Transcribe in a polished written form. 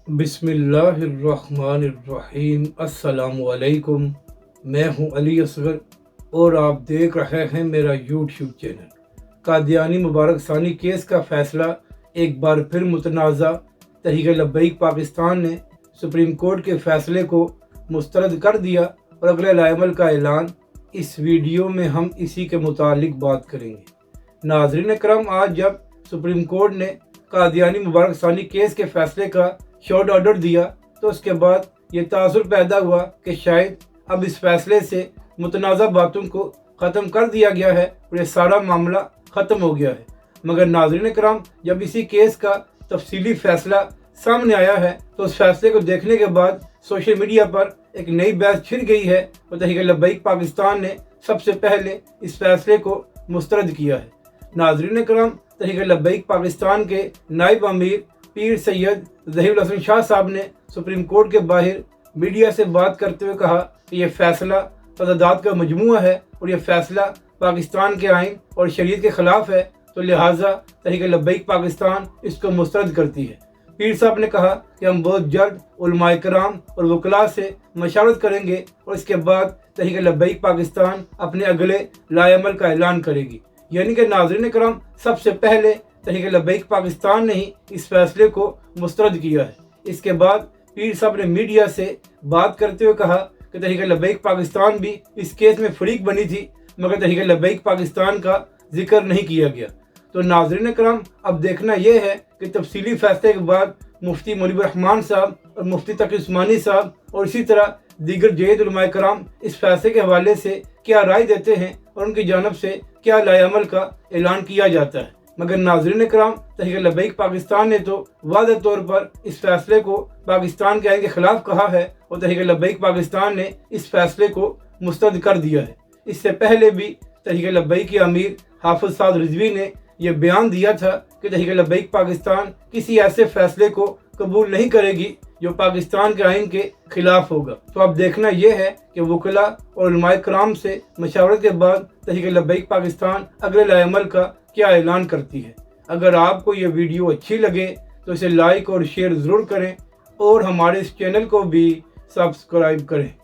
बिस्मिल्लाहिर्रहमानिर्रहीम। अस्सलामु अलैकुम। मैं हूं अली असगर और आप देख रहे हैं मेरा यूट्यूब चैनल। कादियानी मुबारक सानी केस का फैसला एक बार फिर मुतनाज़ा। तहरीक लब्बैक पाकिस्तान ने सुप्रीम कोर्ट के फैसले को मुस्तरद कर दिया और अगले लाएमल का ऐलान। इस वीडियो में हम इसी के मुतालिक बात करेंगे। नाज़रीन करम, आज जब सुप्रीम कोर्ट ने कादियानी मुबारक सानी केस के फैसले का शॉर्ट ऑर्डर दिया तो उसके बाद ये तासुर पैदा हुआ कि शायद अब इस फैसले से मुतनाज़ा बातों को ख़त्म कर दिया गया है और ये सारा मामला ख़त्म हो गया है। मगर नाज़रीन कराम, जब इसी केस का तफसीली फ़ैसला सामने आया है तो उस फैसले को देखने के बाद सोशल मीडिया पर एक नई बहस छिड़ गई है और तहरीक लब्बैक पाकिस्तान ने सबसे पहले इस फैसले को मुस्तरद किया है। नाज़रीन कराम, तहरीक लब्बैक पाकिस्तान के नायब अमीर पीर सैयद ज़हीरुल हसन शाह साहब ने सुप्रीम कोर्ट के बाहर मीडिया से बात करते हुए कहा कि यह फ़ैसला तज़ादात का मजमूआ है और यह फ़ैसला पाकिस्तान के आइन और शरीयत के ख़िलाफ़ है, तो लिहाजा तहरीक लब्बैक पाकिस्तान इसको मुस्तरद करती है। पीर साहब ने कहा कि हम बहुत जल्द उलमाए कराम और वकला से मशावरत करेंगे और इसके बाद तहरीक लब्बैक पाकिस्तान अपने अगले लाएमल का ऐलान करेगी। यानी कि नाज़रीन कराम, सबसे पहले तहरीक लब्बैक पाकिस्तान ने ही इस फैसले को मुस्तरद किया है। इसके बाद पीर साहब ने मीडिया से बात करते हुए कहा कि तहरीक लब्बैक पाकिस्तान भी इस केस में फरीक बनी थी, मगर तहरीक लब्बैक पाकिस्तान का जिक्र नहीं किया गया। तो नाज़रीन कराम, अब देखना यह है कि तफसीली फैसले के बाद मुफ्ती मुनीबुर रहमान साहब और मुफ्ती तकी उस्मानी साहब और इसी तरह दीगर जयद उलमाए कराम इस फैसले के हवाले से क्या राय देते हैं और उनकी जानब से क्या लाएअमल का ऐलान किया जाता है। मगर नाज़रीन कराम, तहरीक लब्बैक पाकिस्तान ने तो वाज़ेह तौर पर इस फैसले को पाकिस्तान के आइन के ख़िलाफ़ कहा है और तहरीक लब्बैक पाकिस्तान ने इस फैसले को मुस्तरद कर दिया है। इससे पहले भी तहरीक लब्बैक के अमीर हाफिज़ साद रिजवी ने यह बयान दिया था कि तहरीक लब्बैक पाकिस्तान किसी ऐसे फैसले को कबूल नहीं करेगी जो पाकिस्तान के आइन के खिलाफ होगा। तो अब देखना यह है कि वकला और उलमाए कराम से मशावरत के बाद तहरीक लब्बैक पाकिस्तान अगले लाएमल का क्या ऐलान करती है। अगर आपको ये वीडियो अच्छी लगे तो इसे लाइक और शेयर ज़रूर करें और हमारे इस चैनल को भी सब्सक्राइब करें।